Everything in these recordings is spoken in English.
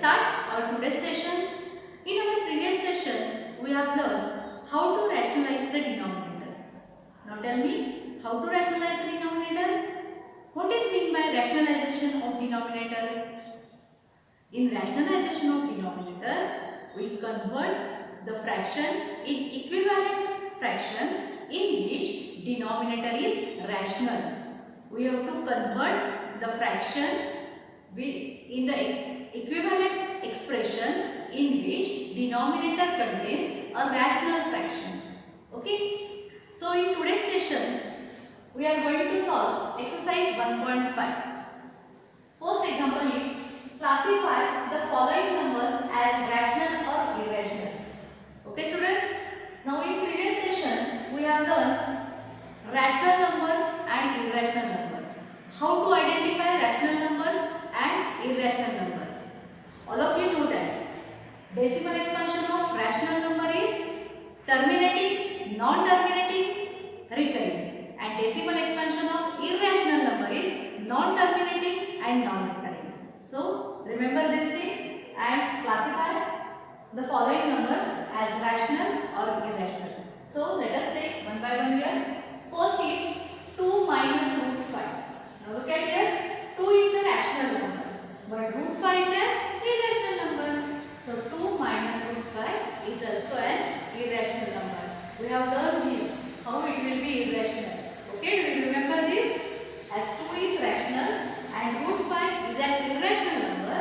start our today's session. In our previous session, we have learned how to rationalize the denominator. Now tell me, how to rationalize the denominator? What is meant by rationalization of denominator? In rationalization of denominator, we convert the fraction in equivalent fraction in which denominator is rational. We have to convert the fraction in the equivalent expression in which denominator contains a rational fraction. Okay. So in today's session, we are going to solve exercise 1.5. First example is classify the following numbers as rational or irrational. Okay students. Now in previous session, we have learned rational numbers and irrational numbers. How to identify rational numbers and irrational numbers. All of you know that decimal expansion of rational number is terminating, non-terminating, recurring, and decimal expansion of irrational number is non-terminating and non-recurring. So remember this thing and classify the following numbers as rational or irrational. So let us take one by one here. First is 2 minus root 5. Now look at here. 2 is a rational number, but root 5 is an irrational number. So 2 minus root 5 is also an irrational number. We have learned this, how it will be irrational. Okay, do you remember this? As 2 is rational and root 5 is an irrational number,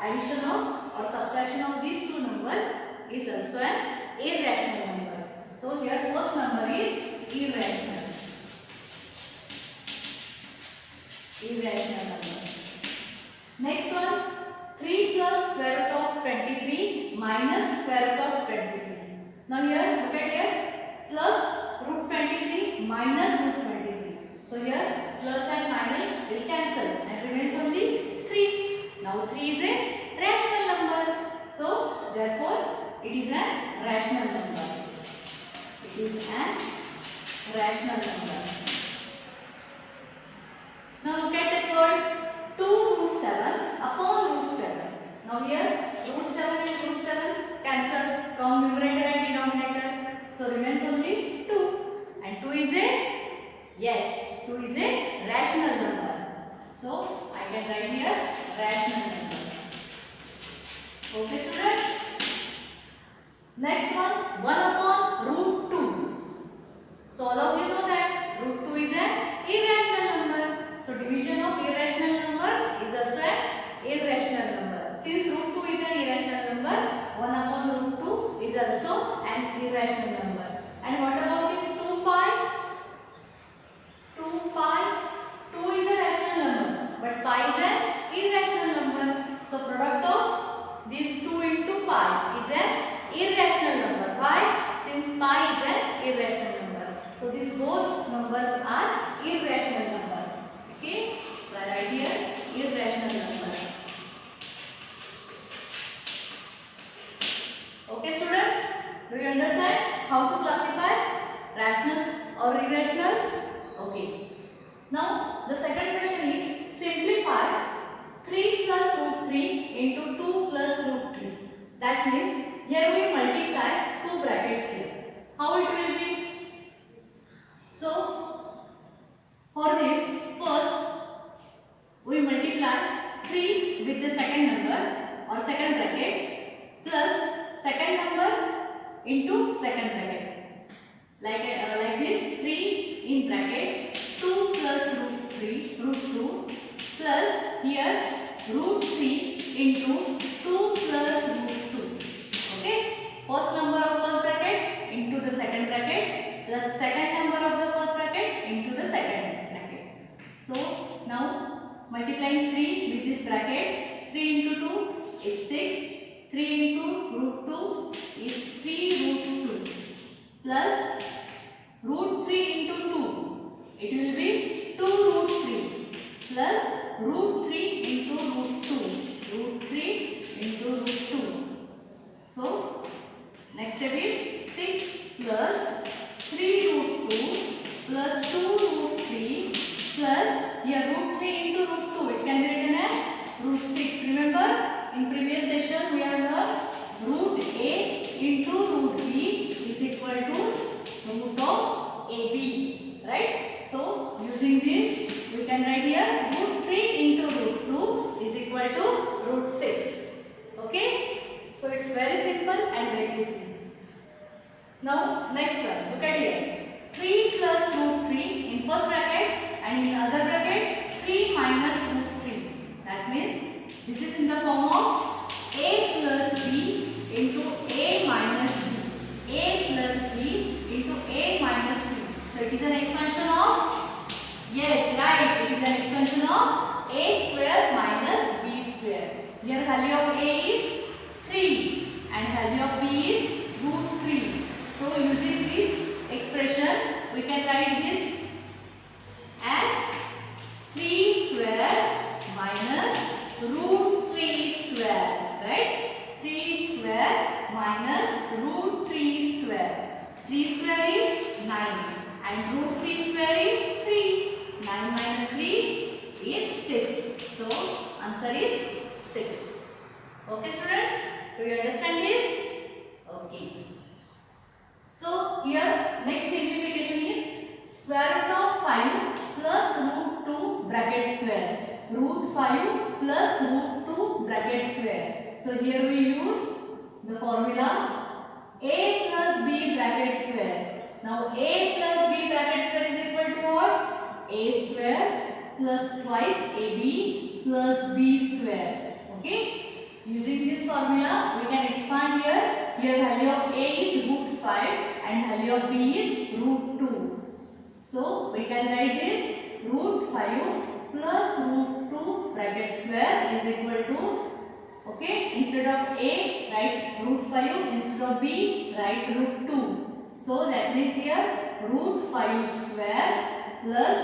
addition of or subtraction of these two numbers is also an irrational number. So here first number is irrational. Irrational number. Next one, 3 plus square root of 23 minus square root of 23. Now here, look at here, plus root 23 minus root 23. So here, plus and minus will cancel and remains only 3. Now 3 is a rational number. So therefore, it is a rational number. It is a rational number. Now look at the third, 2 root 7 upon root 7. Now here root 7 and root 7 cancel from numerator and denominator. So remains only 2. And 2 is a, 2 is a rational number. So I can write here rational number. Okay students. Next one, 1 upon root 2. So all of you know that root 2 is an irrational number. So division of irrational number is also an irrational number. Since root 2 is an irrational number, 1 upon root 2 is also an irrational number. And what about this 2 pi? 2 pi, 2 is a rational number, but pi is an irrational number. So product of these 2 into pi is an irrational number. Why? Since pi is an irrational number. So these both numbers are irrational number. Okay, so I write here irrational number. Okay students, do you understand how to classify rationals or irrationals? Okay. Now the second question is simplify 3 plus root 3 into 2 plus root 3. That means here we multiply two brackets here. How it will be? So for this, first we multiply 3 with the second number or second bracket plus second number into second bracket. Like this, 3 in bracket 2 plus root 2 plus here root 3 into 2 plus root 2. Okay, first number of first bracket into the second bracket plus second number of the first bracket into the second bracket. So now multiplying 3 with this bracket, 3 into 2 is 6, 3 into root 2 is 3 root 2 plus root 3 into 2, it will be 2 root 3 plus root 3 into root 2, root 3 into root 2. So next step is 6 plus 3 root 2 plus 2 root 3 plus here root 3 into root 2. It can be written as root 6. Remember in previous session it is an expansion of, yes, right, it is an expansion of a square minus b square. Here value of a is 3 and value of b is root 3. So using this expression we can write this as 3 square minus root 3 square, right? 3 square minus root 3 square. 3 square is 9 and root 3 square is 3. 9 minus 3 is 6. So answer is 6. Okay students, do you understand this? Okay. So here next simplification is square root of 5 plus root 2 bracket square. Root 5 plus root 2 bracket square. So here we use the formula a plus b bracket square. Now a plus b bracket square is equal to what? A square plus twice ab plus b square. Okay. Using this formula we can expand here. Here value of a is root 5 and value of b is root 2. So we can write this root 5 plus root 2 bracket square is equal to, okay, instead of a write root 5, instead of b write root 2. So that means here root 5 square plus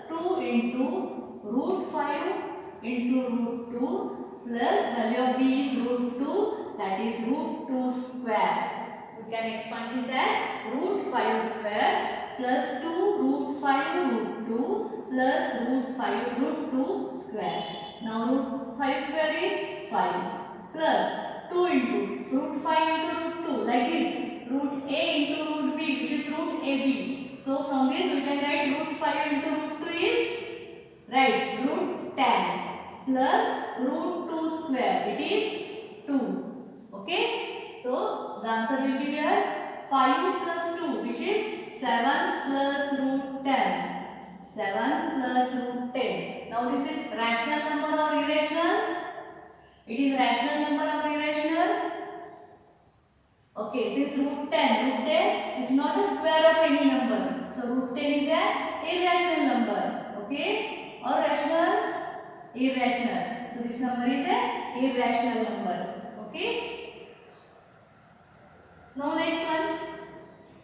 2 into root 5 into root 2 plus value of b is root 2, that is root 2 square. We can expand this as root 5 square plus 2 root 5 root 2 plus root 5 root 2 square. Now root 5 square is 5 plus 2 into root 5 into root 2, like this, root a into root b, which is root ab. So from this we can write root 5 into root 2 is, right, root 10 plus root 2 square, it is 2. Okay. So the answer will be here 5 plus 2, which is 7 plus root 10. 7 plus root 10. Now this is rational number or irrational? It is rational number or irrational? Okay, since root 10 is not a square of any number. So root 10 is an irrational number. Okay, or rational? Irrational. So this number is an irrational number. Okay. Now next one,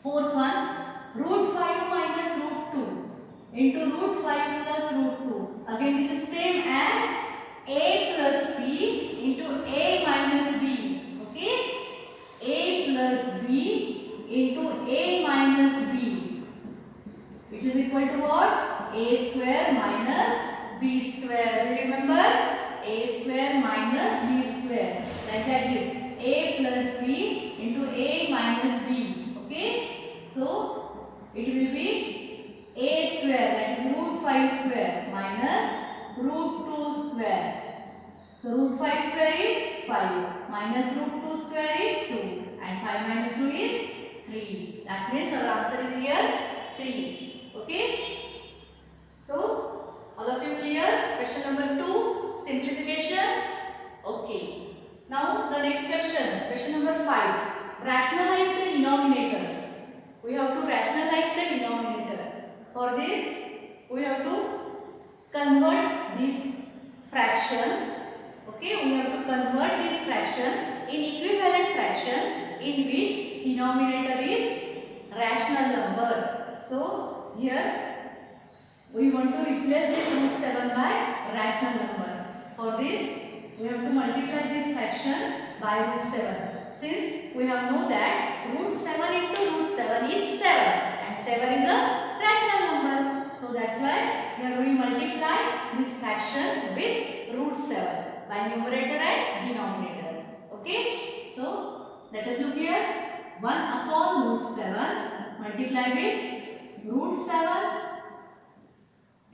fourth one, root 5 minus root 2 into root 5 plus root 2. Again this is same as a plus b into a minus b. Okay, a plus b into a minus b, which is equal to what? A square minus b square. Do you remember? A square minus b square. Like that is a plus b into a minus b. Okay. So it will be a square, that is root 5 square minus root 2 square. So root 5 square is 5 minus root 2 square is 2 and 5 minus 2 is 3. That means our answer is here 3. Okay. So all of you clear? Question number 2, simplification. Okay. Now the next question, question number 5. Rationalize the denominators. We have to rationalize the denominator. For this, we have to convert this fraction. Okay, we have to convert this fraction in equivalent fraction in which denominator is rational number. So here we want to replace this root 7 by rational number. For this, we have to multiply this fraction by root 7. Since we have know that root 7 into root 7 is 7 and 7 is a rational number. So that's why here we multiply this fraction with root 7 by numerator and denominator. Okay. So let us look here. 1 upon root 7 multiply with root 7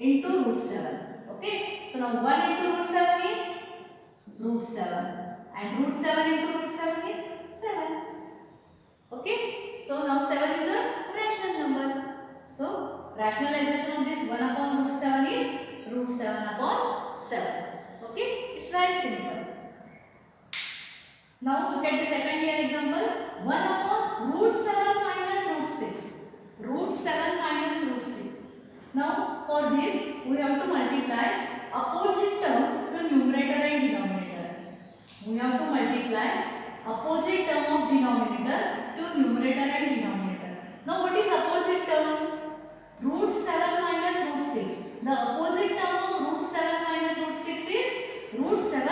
into root 7. Okay. So now 1 into root 7 is root 7 and root 7 into root 7 is 7. Okay. So now 7 is a rational number. So rationalization of this 1 upon root 7 is root 7 upon 7. Okay. It's very simple. Now look at the second here example. 1 upon root 7 minus root 6. Root 7 minus root multiply opposite term to numerator and denominator. We have to multiply opposite term of denominator to numerator and denominator. Now what is opposite term? Root 7 minus root 6. The opposite term of root 7 minus root 6 is root 7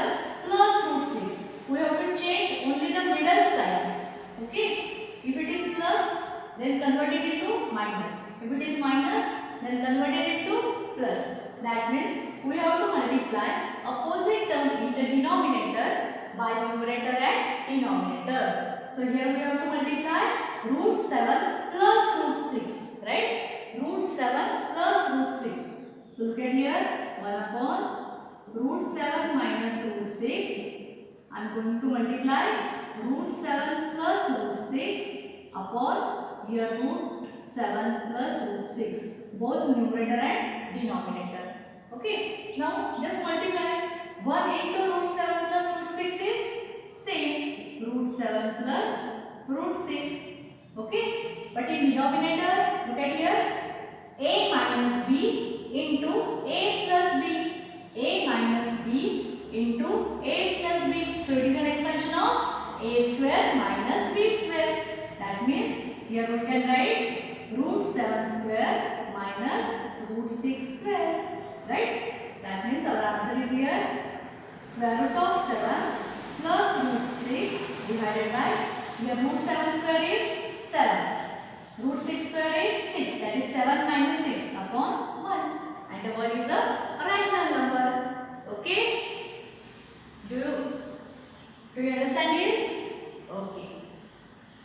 plus root 6. We have to change only the middle side. Okay? If it is plus, then convert it into minus. If it is minus, then convert it into plus. That means we have to multiply opposite term into denominator by numerator and denominator. So here we have to multiply root 7 plus root 6. Right? Root 7 plus root 6. So look at here, 1 upon root 7 minus root 6. I am going to multiply root 7 plus root 6 upon here root 7 plus root 6. Both numerator and denominator. Okay. Now just multiply. 1 into root 7 plus root 6 is same. Root 7 plus root 6. Okay. But in denominator, look at here. A minus b into a plus b. A minus b into a plus b. So it is an expansion of a square minus b square. That means here we can write root 7 square minus root 6 square. Right? That means our answer is here square root of 7 plus root 6 divided by here root 7 square is 7. Root 6 square is 6, that is 7 minus 6 upon 1. And the 1 is a rational number. Okay? Do you understand this? Okay.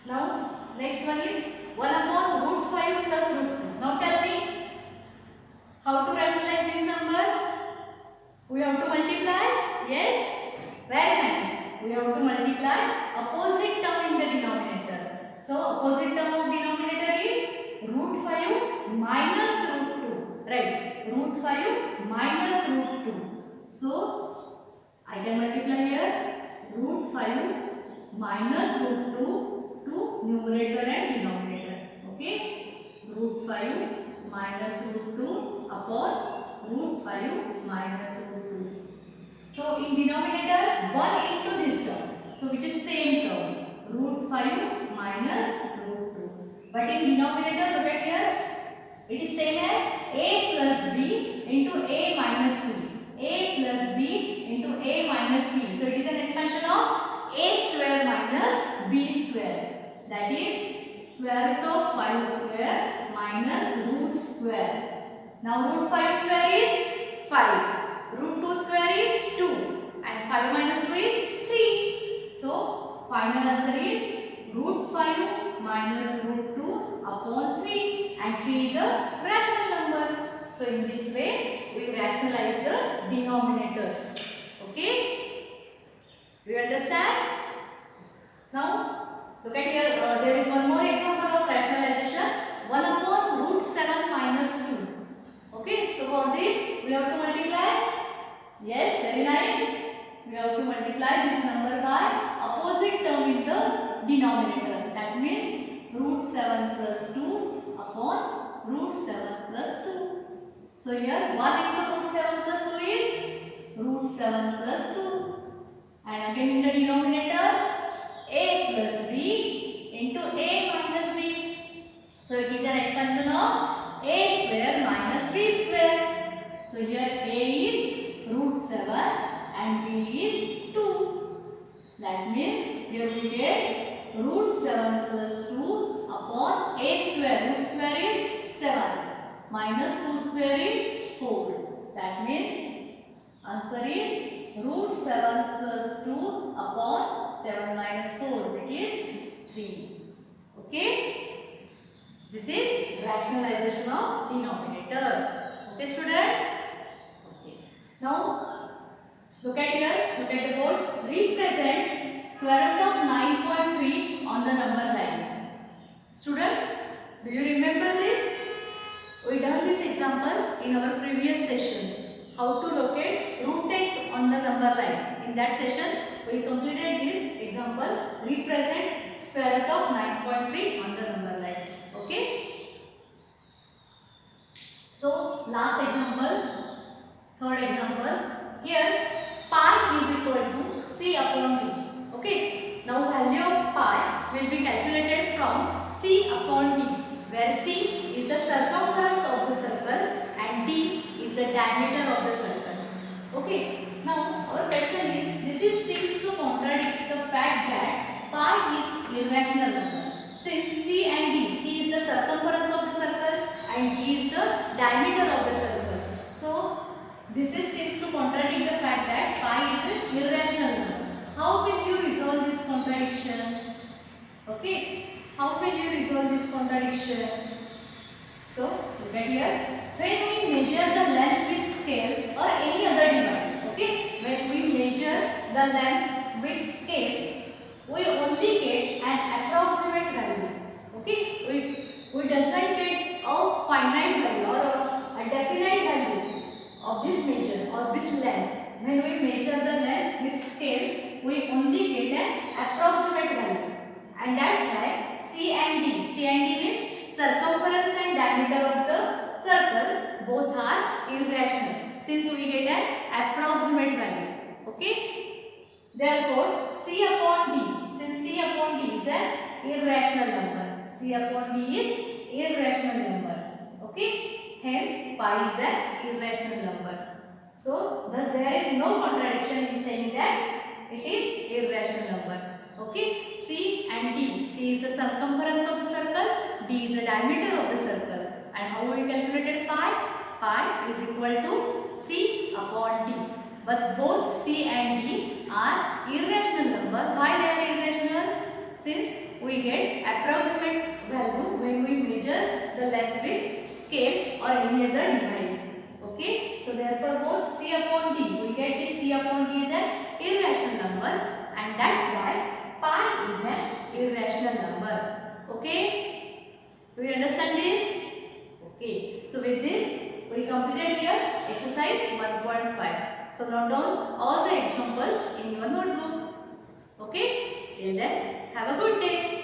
Now, next one is 1 upon root 5 plus root 2. Now tell me, how to rationalize this number? We have to multiply? Yes? Very nice. We have to multiply opposite term in the denominator. So, opposite term of denominator is root 5 minus root 2. Right? Root 5 minus root 2. So, I can multiply here root 5 minus root 2 to numerator and denominator. Okay? Root 5 minus root 2 upon root 5 minus root 2. So, in denominator, 1 into this term. So, which is same term. Root 5 minus root 2. But in denominator, look at here. It is same as a plus b into a minus b. A plus b into a minus b. So, it is an expansion of a square minus b square. That is square root of 5 square minus root square. Now, root 5 square is 5. Root 2 square is 2. And 5 minus 2 is 3. So, final answer is root 5 minus root 2 upon 3. And 3 is a rational number. So, in this way, we rationalize the denominators. Okay? Do you understand? Now, look at here. There is one more example of rationalization. 1 upon root 7 minus 2. Okay? So, for this, we have to multiply. Yes, very nice. We have to multiply this number by opposite term in the denominator. That means root 7 plus 2 upon root 7 plus 2. So here 1 into root 7 plus 2 is root 7 plus 2. And again in the denominator a plus b into a minus b. So it is an expansion of a square minus b square. So here a is root 7 and b is 2. That means here we get root 7 plus 2 upon a square. Root square is 7 minus 2 square is 4. That means answer is root 7 plus 2 upon 7 minus 4, which is 3. Okay? This is rationalization of denominator. Okay, students? Okay. Now, look at here, look at the board. Represent square root of 9.3 on the number line. Students, do you remember this? We done this example in our previous session. How to locate root x on the number line. In that session, we completed this example. Represent square root of 9.3 on the number line. Okay? So, last example. Third example, here pi is equal to c upon d. Okay, now value of pi will be calculated from c upon d, where c is the circumference of the circle and d is the diameter of the circle. Okay, now our question is, this seems to contradict the fact that pi is irrational number. Since c and d, c is the circumference of the circle and d is the diameter of the circle. So this seems to contradict the fact that pi is an irrational number. How will you resolve this contradiction? Okay, how will you resolve this contradiction? So look at here. When we measure the length with scale or any other device, okay, when we measure the length with scale, we only get an approximate value. Okay, we doesn't get a finite value or a definite value of this measure or this length. When we measure the length with scale, we only get an approximate value, and that's why C and D means circumference and diameter of the circles, both are irrational since we get an approximate value. Okay, therefore C upon D, since C upon D is an irrational number, C upon D is irrational number. Okay, hence pi is an irrational number. So thus there is no contradiction in saying that it is irrational number. Okay, C and D. C is the circumference of the circle, D is the diameter of the circle. And how we calculated pi? Pi is equal to C upon D. But both C and D are irrational number. Why they are irrational? Since we get approximate value when we measure the length with scale or any other device. Okay, so therefore both C upon D, we get this C upon D is an irrational number, and that's why pi is an irrational number. Okay, do you understand this? Okay, so with this we completed here exercise 1.5. So note down all the examples in your notebook. Okay, till then have a good day.